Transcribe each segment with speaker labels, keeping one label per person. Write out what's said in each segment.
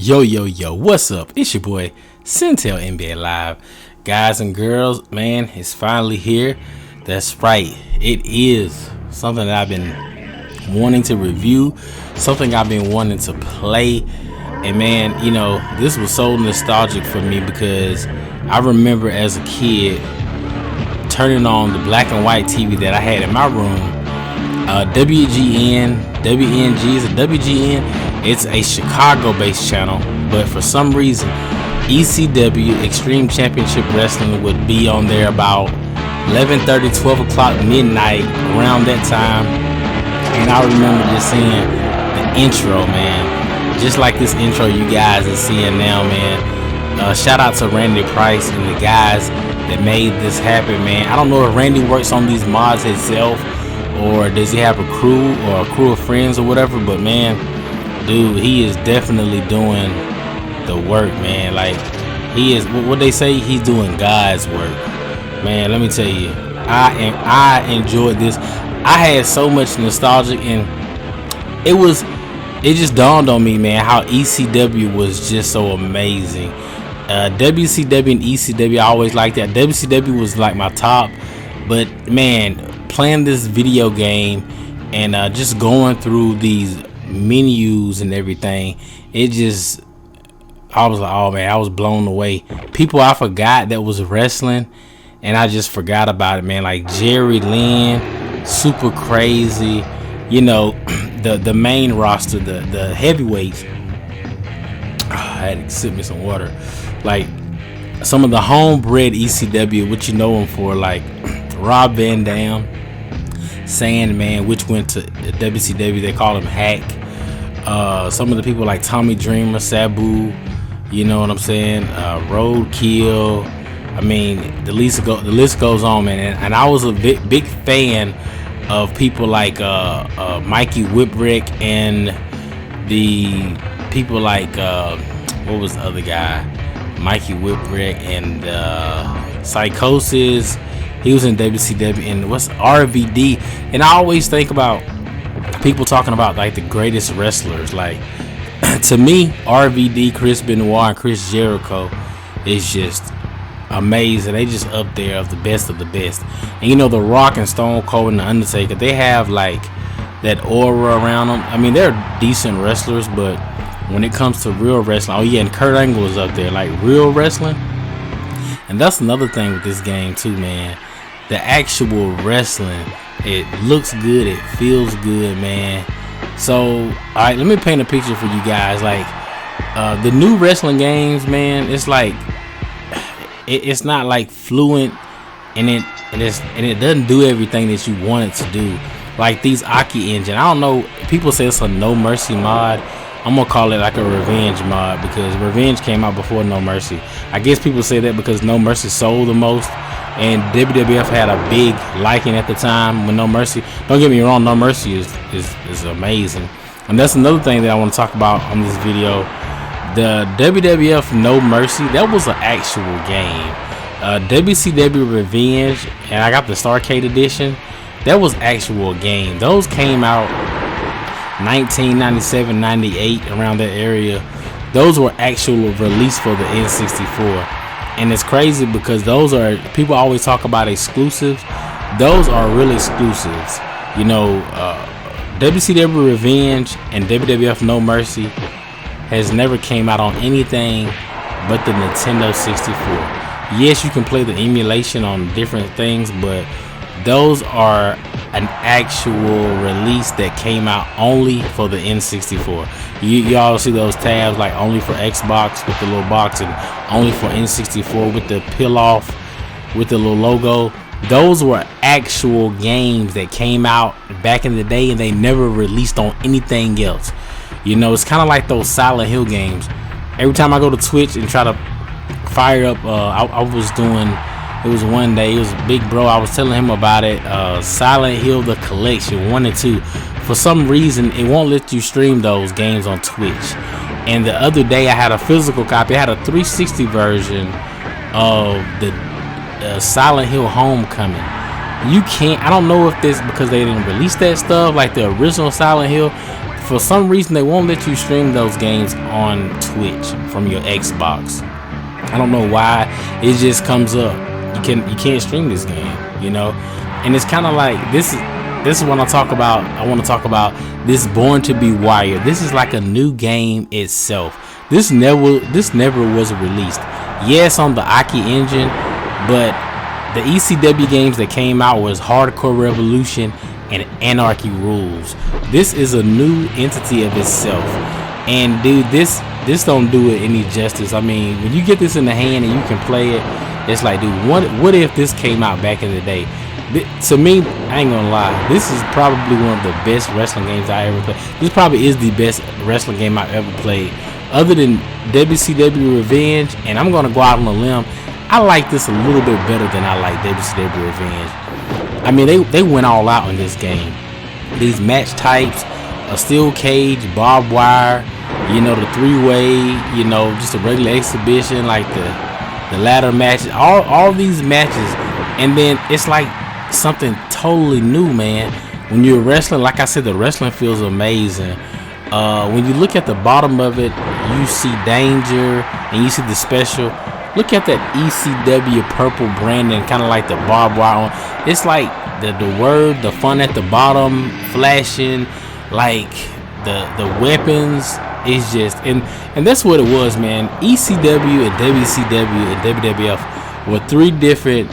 Speaker 1: Yo, what's up? It's your boy, Centel NBA Live. Guys and girls, man, it's finally here. That's right. It is something that I've been wanting to review, something I've been wanting to play. And man, you know, this was so nostalgic for me because I remember as a kid turning on the black and white TV that I had in my room. WNG is a WGN. It's a Chicago-based channel, but for some reason, ECW, Extreme Championship Wrestling, would be on there about 11:30, 12 o'clock, midnight, around that time. And I remember just seeing the intro, man. Just like this intro you guys are seeing now, man. Shout out to Randy Price and the guys that made this happen, man. I don't know if Randy works on these mods himself, or does he have a crew or a crew of friends or whatever, but man, dude, he is definitely doing the work, man. Like, he is what they say, he's doing God's work, man. Let me tell you, I enjoyed this. I had so much nostalgia, and it just dawned on me, man, how ECW was just so amazing. WCW and ECW, I always liked that. WCW was like my top, but man, playing this video game and just going through these menus and everything, I was like, oh man, I was blown away. People I forgot that was wrestling, and I just forgot about it, man. Like Jerry Lynn, Super Crazy, you know, the main roster, the heavyweights. I had to sip me some water. Like some of the homebred ECW, what you know them for, like Rob Van Dam, Sandman, which went to WCW, they call him Hack. Some of the people like Tommy Dreamer, Sabu, you know what I'm saying, Roadkill. I mean, the list goes on, man. And I was a big fan of people like Mikey Whipwreck and the people like what was the other guy? Mikey Whipwreck and Psychosis. He was in WCW, and what's RVD? And I always think about people talking about like the greatest wrestlers. Like to me, RVD, Chris Benoit, and Chris Jericho is just amazing. They just up there of the best of the best. And you know, The Rock and Stone Cold and The Undertaker, they have like that aura around them. I mean, they're decent wrestlers, but when it comes to real wrestling, oh yeah, and Kurt Angle is up there, like real wrestling. And that's another thing with this game too, man. The actual wrestling, it looks good, it feels good, man. So, alright, let me paint a picture for you guys. Like, the new wrestling games, man, it's like, it's not like fluent, and it doesn't do everything that you want it to do. Like these Aki engine, I don't know, people say it's a No Mercy mod. I'm gonna call it like a Revenge mod, because Revenge came out before No Mercy. I guess people say that because No Mercy sold the most, and WWF had a big liking at the time with No Mercy. Don't get me wrong, No Mercy is amazing, and that's another thing that I want to talk about on this video. The WWF No Mercy, that was an actual game. WCW Revenge, and I got the Starcade edition, that was actual game. Those came out 1997, 98, around that area. Those were actual release for the N64. And it's crazy because those are, people always talk about exclusives. Those are real exclusives. You know, WCW Revenge and WWF No Mercy has never came out on anything but the Nintendo 64. Yes, you can play the emulation on different things, but those are an actual release that came out only for the N64. Y'all see those tabs, like only for Xbox with the little box, and only for N64 with the peel off with the little logo. Those were actual games that came out back in the day, and they never released on anything else. You know, it's kind of like those Silent Hill games. Every time I go to Twitch and try to fire up, I was doing, it was one day, it was Big Bro, I was telling him about it, Silent Hill The Collection 1 and 2. For some reason, it won't let you stream those games on Twitch. And the other day, I had a physical copy. I had a 360 version of the Silent Hill Homecoming. You can't, I don't know if this because they didn't release that stuff, like the original Silent Hill. for some reason they won't let you stream those games on Twitch from your Xbox. I don't know why. It just comes up. You can't stream this game, and it's kind of like this is what I talk about. I want to talk about this Born to Be Wired. This is like a new game itself. This never was released. Yes, on the Aki engine, but the ECW games that came out was Hardcore Revolution and Anarchy Rules. This is a new entity of itself, and dude, this don't do it any justice. I mean, when you get this in the hand and you can play it, it's like, dude, what if this came out back in the day? To me, I ain't gonna lie, this is probably one of the best wrestling games I ever played. This probably is the best wrestling game I've ever played, other than WCW Revenge. And I'm gonna go out on a limb, I like this a little bit better than I like WCW Revenge. I mean, they went all out in this game. These match types, a steel cage, barbed wire, the three-way, just a regular exhibition, like the ladder matches, all these matches. And then it's like something totally new, man. When you're wrestling, like I said, the wrestling feels amazing. When you look at the bottom of it, you see Danger and you see the special. Look at that ECW purple branding, kind of like the barbed wire on. It's like the word, the fun at the bottom, flashing, like the weapons is just, and that's what it was, man. ECW and WCW and WWF were three different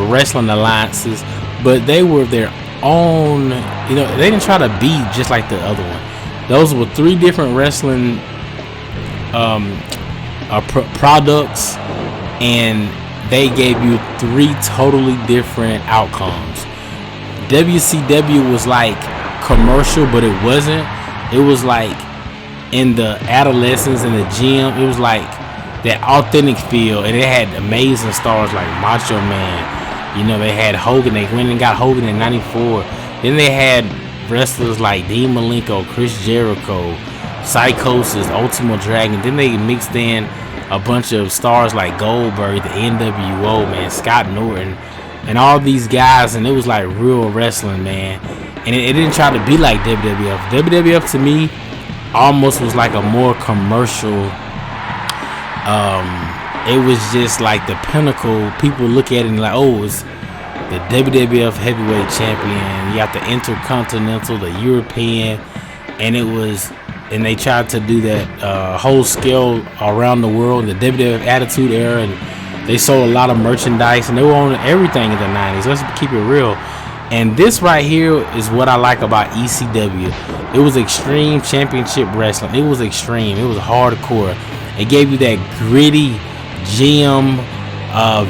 Speaker 1: wrestling alliances, but they were their own. They didn't try to be just like the other one. Those were three different wrestling products, and they gave you three totally different outcomes. WCW was like commercial, but it wasn't. It was like in the adolescence in the gym. It was like that authentic feel, and it had amazing stars like Macho Man. They had Hogan. They went and got Hogan in '94. Then they had wrestlers like Dean Malenko, Chris Jericho, Psychosis, Ultimo Dragon. Then they mixed in a bunch of stars like Goldberg, the NWO, man, Scott Norton, and all these guys, and it was like real wrestling, man. And it didn't try to be like WWF. WWF to me almost was like a more commercial. It was just like the pinnacle. People look at it and like, oh, it's the WWF Heavyweight Champion. You got the Intercontinental, the European, and they tried to do that whole scale around the world, the WWF Attitude Era, and they sold a lot of merchandise, and they were on everything in the 90s. Let's keep it real. And this right here is what I like about ECW. It was extreme championship wrestling. It was extreme. It was hardcore. It gave you that gritty gym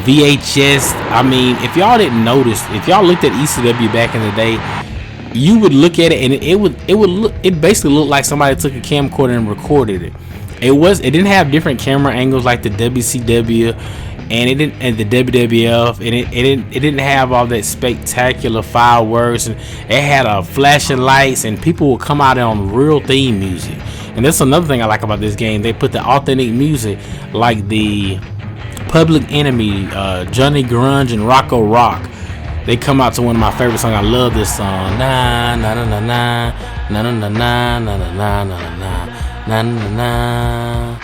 Speaker 1: VHS. I mean, if y'all didn't notice, if y'all looked at ECW back in the day, you would look at it and it basically looked like somebody took a camcorder and recorded it. It didn't have different camera angles like the WCW and the WWF, and it didn't have all that spectacular fireworks, and it had flashing lights, and people would come out on real theme music. And that's another thing I like about this game. They put the authentic music, like the Public Enemy, Johnny Grunge, and Rocco Rock. They come out to one of my favorite songs. I love this song. Na na na na na na na na na na na na na na na.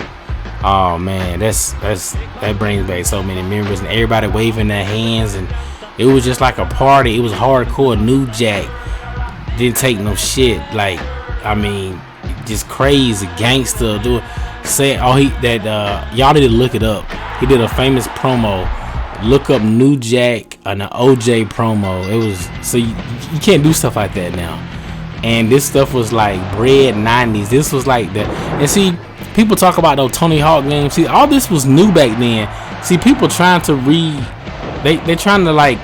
Speaker 1: Oh man, that brings back so many memories, and everybody waving their hands, and it was just like a party. It was hardcore. New Jack didn't take no shit. Like, I mean, just crazy gangster. Y'all need to look it up. He did a famous promo. Look up New Jack and the OJ promo. It was so you can't do stuff like that now. And this stuff was like bread 90s. This was like that. And see, people talk about those Tony Hawk games. See, all this was new back then. See, people trying to they're trying to like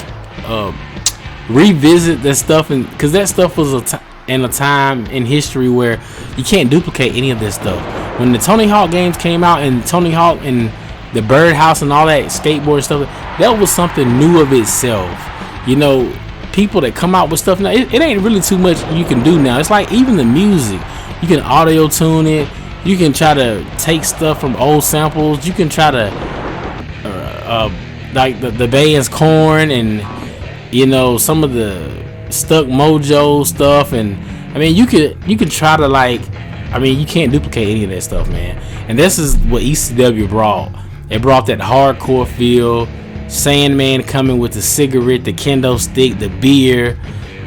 Speaker 1: revisit that stuff, and because that stuff was in a time in history where you can't duplicate any of this stuff. When the Tony Hawk games came out, and Tony Hawk and the Birdhouse and all that skateboard stuff, that was something new of itself. People that come out with stuff now, it ain't really too much you can do now. It's like even the music, you can audio tune it. You can try to take stuff from old samples. You can try to like the band's Korn, and some of the Stuck Mojo stuff, and I mean, you could try to like, I mean, you can't duplicate any of that stuff, man. And this is what ECW brought. It brought that hardcore feel. Sandman coming with the cigarette, the kendo stick, the beer,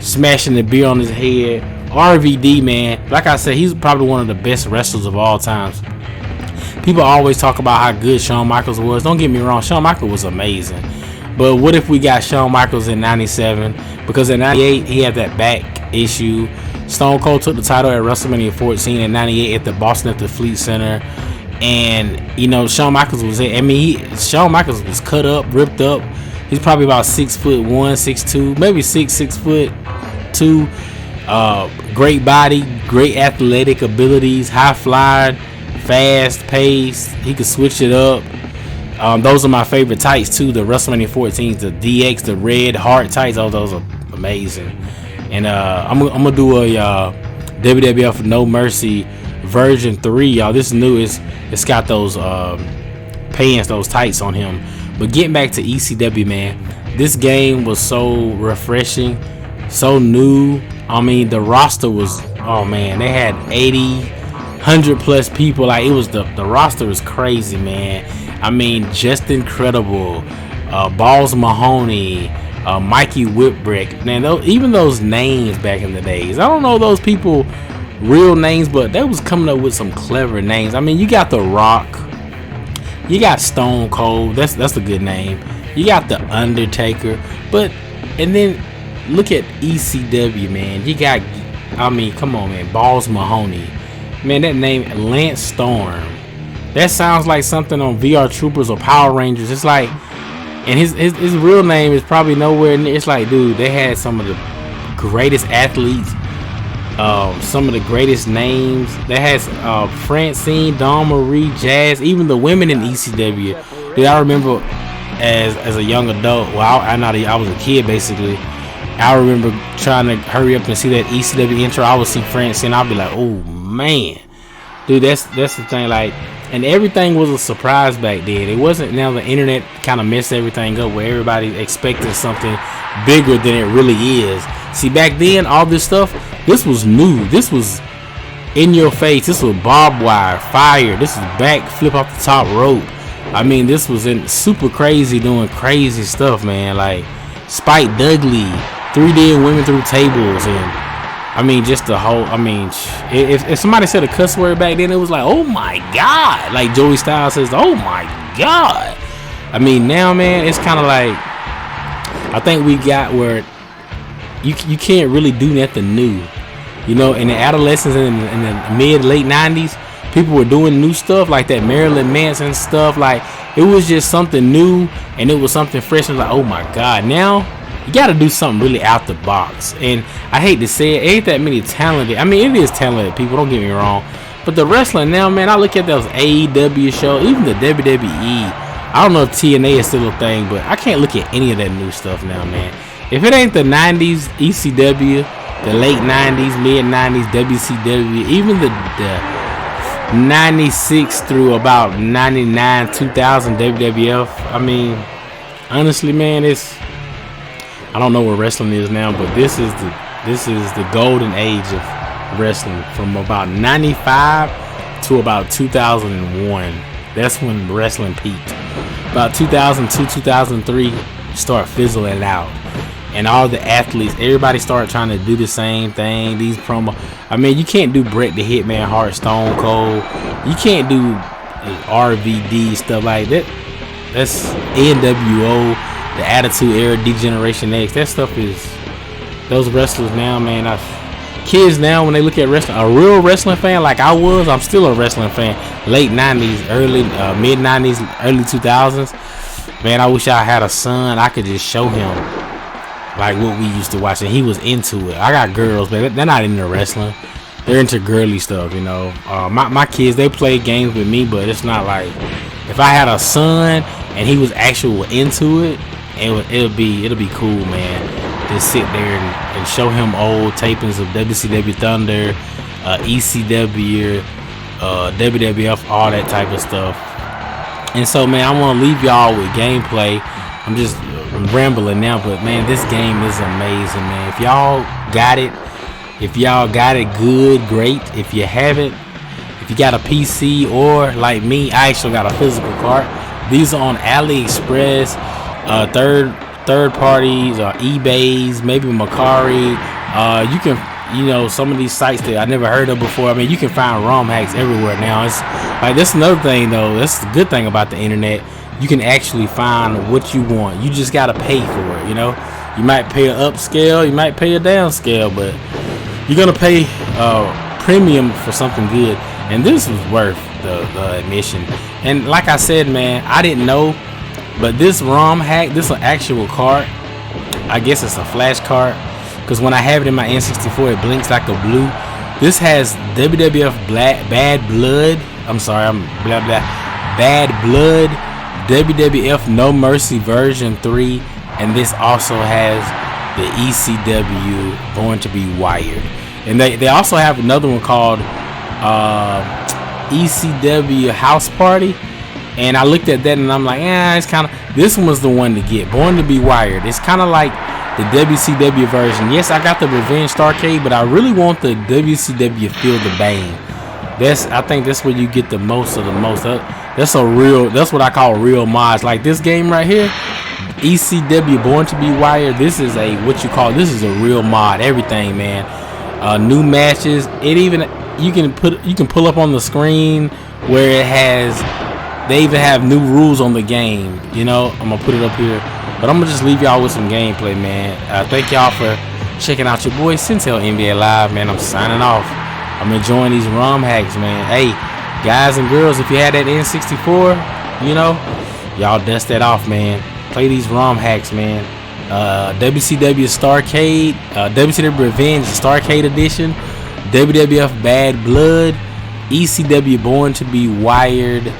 Speaker 1: smashing the beer on his head. RVD, man, like I said, he's probably one of the best wrestlers of all times. People always talk about how good Shawn Michaels was. Don't get me wrong, Shawn Michaels was amazing. But what if we got Shawn Michaels in 97? Because in 98, he had that back issue. Stone Cold took the title at WrestleMania 14 in 98 at the Boston at the Fleet Center. And, you know, Shawn Michaels was in. I mean, Shawn Michaels was cut up, ripped up. He's probably about 6'1", 6'2", maybe 6'2". Great body, great athletic abilities, high flyer, fast pace. He could switch it up. Those are my favorite tights too. The WrestleMania 14s, the DX, the red heart tights. Oh, those are amazing. And I'm gonna do a WWF No Mercy version 3, y'all. This is new. It's got those pants, those tights on him. But getting back to ECW, man, this game was so refreshing, so new. I mean, the roster was, oh man, they had 80, 100 plus people. Like, it was the roster was crazy, man. I mean, just incredible. Balls Mahoney, Mikey Whipwreck, man. Even those names back in the days, I don't know those people real names, but they was coming up with some clever names. I mean, you got The Rock, you got Stone Cold. That's a good name. You got The Undertaker, and then look at ECW, man. You got, I mean, come on, man. Balls Mahoney, man. That name, Lance Storm. That sounds like something on VR Troopers or Power Rangers. It's like, and his real name is probably nowhere near. It's like, dude, they had some of the greatest athletes, some of the greatest names. They had Francine, Dawn Marie, Jazz, even the women in ECW. Dude, I remember as a young adult. Well, I was a kid basically. I remember trying to hurry up and see that ECW intro. I would see Francine. I'd be like, oh man, dude, that's the thing. Like, and everything was a surprise back then. It wasn't. Now the internet kind of messed everything up, where everybody expected something bigger than it really is. See, back then, all this stuff, this was new. This was in your face. This was barbed wire, fire. This was back, flip off the top rope. I mean, this was in super crazy, doing crazy stuff, man. Like Spike Dudley, 3D women through tables, and I mean, just the whole, I mean, if somebody said a cuss word back then, it was like, oh my God. Like Joey Styles says, oh my God. I mean, now, man, it's kind of like, I think we got where you can't really do nothing new. You know, in the adolescence in the mid, late 90s, people were doing new stuff like that Marilyn Manson stuff. Like, it was just something new, and it was something fresh. And like, oh my God. Now, you got to do something really out the box. And I hate to say it, ain't that many talented. I mean, it is talented people, don't get me wrong. But the wrestling now, man, I look at those AEW shows, even the WWE. I don't know if TNA is still a thing, but I can't look at any of that new stuff now, man. If it ain't the 90s ECW, the late 90s, mid 90s WCW, even the 96 through about 99, 2000 WWF. I mean, honestly, man, I don't know where wrestling is now, but this is the golden age of wrestling, from about 95 to about 2001. That's when wrestling peaked. About 2002, 2003, start fizzling out, and all the athletes, everybody started trying to do the same thing. These promo, I mean, you can't do Bret the Hitman Hart, Stone Cold. You can't do RVD stuff like that. That's NWO. The Attitude Era, D-Generation X, that stuff is, those wrestlers now, man, kids now, when they look at wrestling, a real wrestling fan like I was, I'm still a wrestling fan, late 90s, early, mid 90s, early 2000s, man, I wish I had a son, I could just show him, like, what we used to watch, and he was into it. I got girls, but they're not into wrestling, they're into girly stuff, you know. My kids, they play games with me, but it's not like, if I had a son, and he was actually into it, it'll be cool, man, to sit there and show him old tapings of WCW Thunder, ECW, WWF, all that type of stuff. And so, man, I want to leave y'all with gameplay. I'm just rambling now, but man, this game is amazing, man. If y'all got it, If y'all got it, good, great. If you haven't, if you got a PC or like me, I actually got a physical cart. These are on AliExpress, third parties, or eBay's, maybe Macari. You can, some of these sites that I never heard of before. I mean, you can find ROM hacks everywhere now. It's like, that's another thing though. That's the good thing about the internet. You can actually find what you want. You just gotta pay for it. You might pay an upscale, you might pay a downscale, but you're gonna pay premium for something good. And this was worth the admission. And like I said, man, I didn't know, but this ROM hack, this is an actual card. I guess it's a flash card, because when I have it in my N64, it blinks like a blue. This has WWF Bad Blood. Bad Blood, WWF No Mercy version 3, and this also has the ECW Born to Be Wired. And they also have another one called ECW House Party, and I looked at that and I'm like, it's kind of, this one was the one to get. Born to Be Wired. It's kind of like the WCW version. Yes, I got the Revenge Starcade, but I really want the WCW Feel the Bang. I think that's where you get the most of the most. That's what I call real mods. Like this game right here, ECW Born to Be Wired. This is a real mod. Everything, man. New matches. You can pull up on the screen where they even have new rules on the game. I'm gonna put it up here, but I'm gonna just leave y'all with some gameplay, man. Thank y'all for checking out your boy Sintel NBA Live, man. I'm signing off. I'm enjoying these ROM hacks, man. Hey, guys and girls, if you had that N64, y'all dust that off, man. Play these ROM hacks, man. WCW Starcade, WCW Revenge Starcade Edition, WWF Bad Blood, ECW Born to Be Wired,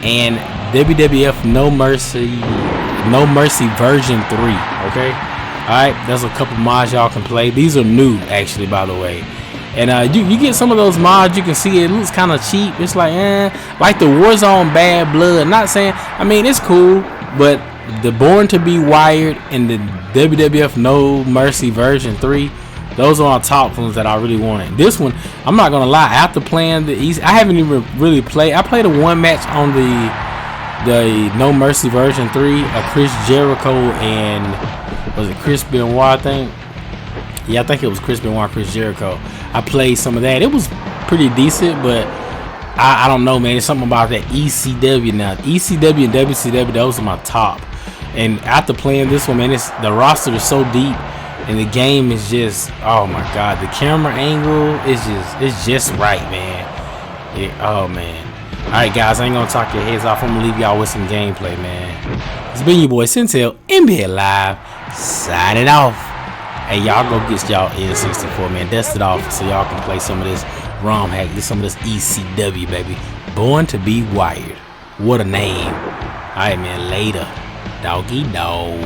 Speaker 1: and WWF No Mercy version 3. Okay, alright, there's a couple mods y'all can play. These are new, actually, by the way. And you get some of those mods, you can see it looks kind of cheap. It's like the Warzone Bad Blood. Not saying, it's cool, but the Born to Be Wired and the WWF No Mercy version 3, those are on top ones that I really wanted. This one, I'm not gonna lie, after playing I haven't even really played. I played a one match on the No Mercy version 3, Chris Jericho and was it Chris Benoit, I think? Yeah, I think it was Chris Benoit, Chris Jericho. I played some of that. It was pretty decent, but I don't know, man. It's something about that ECW now. ECW and WCW, those are my top. And after playing this one, man, the roster is so deep, and the game is just, oh my god, the camera angle is just right, man. Oh man. All right, guys, I ain't gonna talk your heads off. I'm gonna leave y'all with some gameplay, man. It's been your boy Sintel NBA Live, signing off. Hey, y'all go get y'all N64, man. Dust it off so y'all can play some of this ROM hack, some of this ECW, baby. Born to Be Wired. What a name. All right, man. Later. Doggy dog.